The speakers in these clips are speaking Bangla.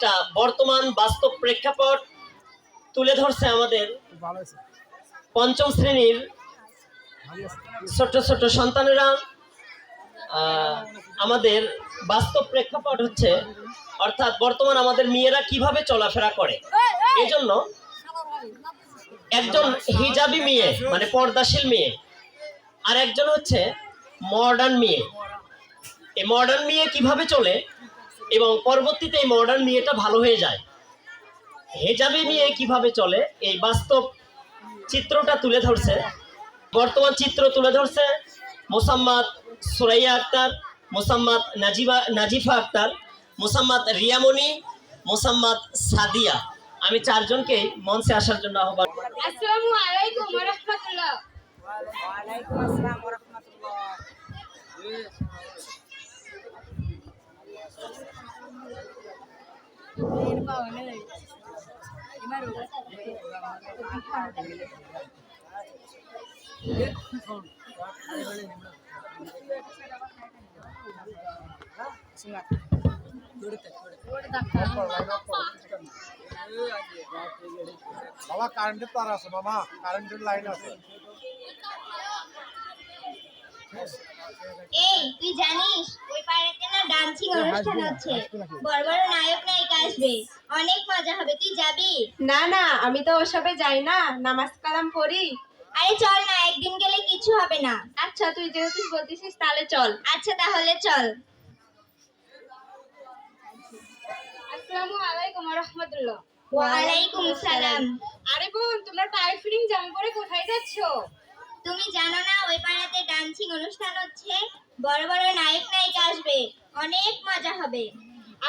একটা বর্তমান বাস্তব প্রেক্ষাপট তুলে ধরছে আমাদের পঞ্চম শ্রেণীর ছোট ছোট সন্তানেরা। আমাদের বাস্তব প্রেক্ষাপট হচ্ছে, অর্থাৎ বর্তমান আমাদের মেয়েরা কিভাবে চলাফেরা করে। এই জন্য একজন হিজাবি মেয়ে মানে পর্দাশীল মেয়ে, আর একজন হচ্ছে মডার্ন মেয়ে। এই মডার্ন মেয়ে কিভাবে চলে এবং পরবর্তীতে এই মডার্ন মেয়েটা ভালো হয়ে যায়, হিজাবি মেয়ে কিভাবে চলে, এই বাস্তব চিত্রটা তুলে ধরছে, বর্তমান চিত্র তুলে ধরছে মোসাম্মদ সুরাইয়া আক্তার, মোসাম্মদ নাজিফা আক্তার, মোসাম্মদ রিয়ামণি, মোসাম্মদ সাদিয়া। আমি চারজনকে মঞ্চে আসার জন্য আহ্বান। আসসালামু আলাইকুম ওয়া রাহমাতুল্লাহ। ওয়া আলাইকুম আসসালাম ওয়া রাহমাতুল্লাহ। বাবা কারেন্টের তার আছে, মামা কারেন্টের লাইন আছে। এই তুই জানিস ওই পাড়াতে না ডান্সিং অনুষ্ঠান হচ্ছে, বড় বড় নায়ক নায়িকা আসবে, অনেক মজা হবে, তুই যাবি? না না, আমি তো ওসবে যাই না, নামাজ কালাম পড়ি। আরে চল না, একদিন গেলে কিছু হবে না। আচ্ছা তুই যেহেতু বলতেছিস তাহলে চল। আচ্ছা তাহলে চল। আসসালামু আলাইকুম ওয়া রাহমাতুল্লাহ। ওয়া আলাইকুম সালাম। আরে বোন, তোমরা টাই ফিটিং জামা পরে কোথায় যাচ্ছো? তুমি জানো না ওই পাড়াতে ডান্সিং অনুষ্ঠান হচ্ছে, বড় বড় নায়ক নায়িকা আসবে, অনেক মজা হবে।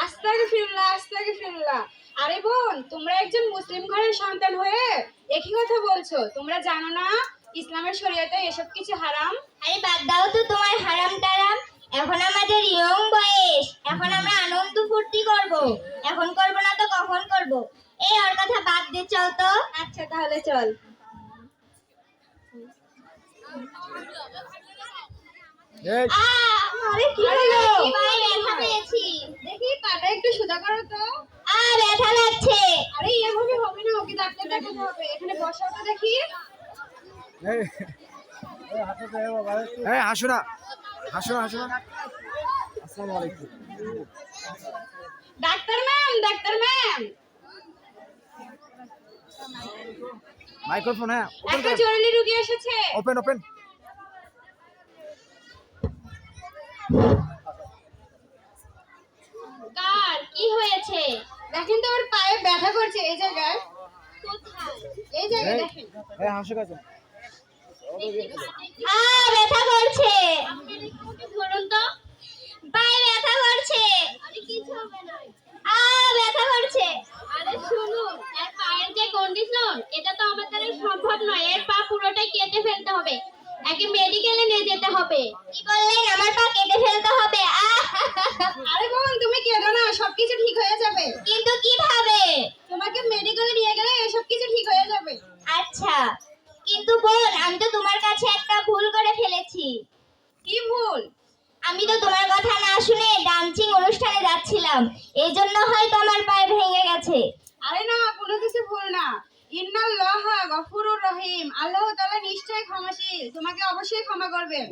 আস্তাগফিরুল্লাহ আস্তাগফিরুল্লাহ। আরে বোন, তোমরা একজন মুসলিম ঘরের সন্তান হয়ে একই কথা বলছো। তোমরা জানো না ইসলামের শরীয়তে এসব কিছু হারাম? আরে বাদ দাও তো তোমার হারাম টারাম, এখন আমাদের ইয়ং বয়স, এখন আমরা আনন্দ ফুর্তি করব, এখন করব না তো কখন করব? এই ওর কথা বাদ দে, চল তো। আচ্ছা তাহলে চল। আরে কি হলো? ভাই ব্যথা পেয়েছি। দেখি পাটা একটু সোজা করো তো। ব্যথা লাগছে। আরে এভাবে হবে না, ওকে ডাক্তার দেখাতে হবে। এখানে বসাও তো দেখি। হাসো না, হাসো না, হাসো না। আসসালামু আলাইকুম। Doctor ma'am, doctor ma'am, microphone, হ্যাঁ একটা জরুরি রোগী এসেছে। Open open. কার কি হয়েছে? দেখেন তো ওর পায়ে ব্যথা করছে, এই জায়গায়। কোথায়? এই জায়গায় দেখেন। হ্যাঁ হাসো কাছে। ব্যথা করছে। ধরুন তো, পায়ে ব্যথা করছে। আরে কিছু হবে না। ব্যথা করছে। আরে শুনুন, এর পায়ের যে কন্ডিশন, এটা তো আমার দ্বারা সম্ভব নয়। এর পা পুরোটাই কেটে ফেলতে হবে, একে মেডিকেলে নিয়ে যেতে হবে। কি বললেন? আমার পা কেটে ফেলতে হবে? আরে বোন, তুমি কেঁদো না, সবকিছু ঠিক হয়ে যাবে। কিন্তু কিভাবে? তোমাকে মেডিকেলে নিয়ে গেলে এসব কিছু ঠিক হয়ে যাবে। আচ্ছা, কিন্তু বোন আমি তো তোমার কাছে একটা ভুল করে ফেলেছি। কি ভুল? আমি তো তোমার কথা না শুনে ডান্সিং অনুষ্ঠানে যাচ্ছিলাম, এই জন্য হয়তো আমার পায়ে ভেঙে গেছে। আরে না, কোনো কিছু ভুল না। ইন্নাল্লাহা গফুরুর রহিম, আল্লাহ তাআলা নিশ্চয়ই ক্ষমাশীল, তোমাকে অবশ্যই ক্ষমা করবেন।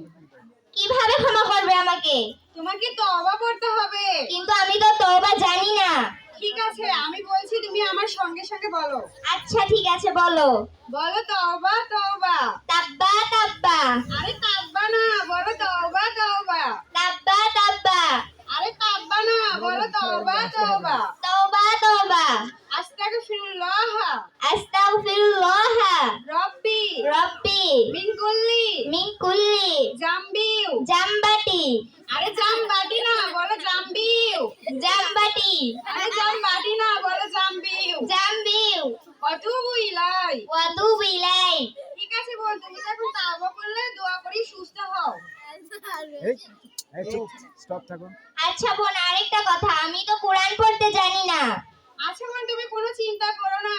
কিভাবে ক্ষমা করবে আমাকে? তোমাকে তওবা করতে হবে। কিন্তু আমি তো তওবা জানি না। ঠিক আছে, আমি বলছি, তুমি আমার সঙ্গে সঙ্গে বলো। আচ্ছা ঠিক আছে, বলো। বলো তওবা তওবা। তাব্বা তাব্বা। আরে তাব্বা না, বলো তওবা তওবা। তাব্বা তাব্বা। আরে তাব্বা না, বলো তওবা তওবা। তওবা তওবা। আস্তাগফিরুল্লাহ আস্তাগফিরুল্লাহ রব্বি রব্বি মিন কুল্লি মিন কুল্লি জামবিউ। জামবাটি। আরে জামবাটি না, বলো জামবিউ। জামবাটি। আরে জামবাটি না, বলো জামবিউ। জামবিউ। ওয়াতুবু ইলাই। ওয়াতুবু ইলাই। ঠিক আছে বোন, তুমি তো এখন তাওবা করলে, দোয়া করি সুস্থ হও। এই চুপ, স্টপ থাকুন। আচ্ছা বোন, আরেকটা কথা, আমি তো কোরআন পড়তে জানি না। আচ্ছা বোন, তুমি কোনো চিন্তা করো না,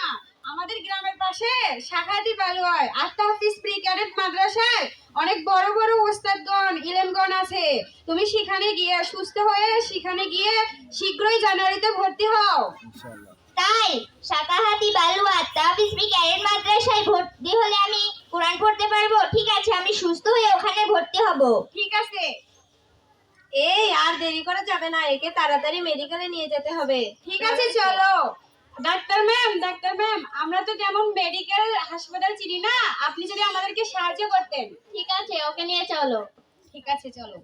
আমাদের গ্রামের পাশে শাখাতি বালুয়ায় আত্মা হাফিজ প্রি ক্যাডেট মাদ্রাসায় অনেক বড় বড় ওস্তাদগণ ইলেমগণ আছে। তুমি সেখানে গিয়ে সুস্থ হয়ে সেখানে গিয়ে শীঘ্রই জানুয়ারিতে ভর্তি হও। ইনশাআল্লাহ। তাই শাকাহাতি বালুয়া তাবিজ ক্যারেট মাদ্রাসায় ভর্তি হলে আমি কোরআন পড়তে পারবো? ঠিক আছে, আমি সুস্থ হয়ে ওখানে ভর্তি হব। ঠিক আছে। এই আর দেরি করা যাবে না, একে তাড়াতাড়ি মেডিকেলে নিয়ে যেতে হবে। ঠিক আছে, চলো। ডাক্তার ম্যাম, আমরা তো তেমন মেডিকেল হাসপাতাল চিনি না, আপনি যদি আমাদেরকে সাহায্য করতেন। ঠিক আছে, ওকে নিয়ে চলো। ঠিক আছে, চলো।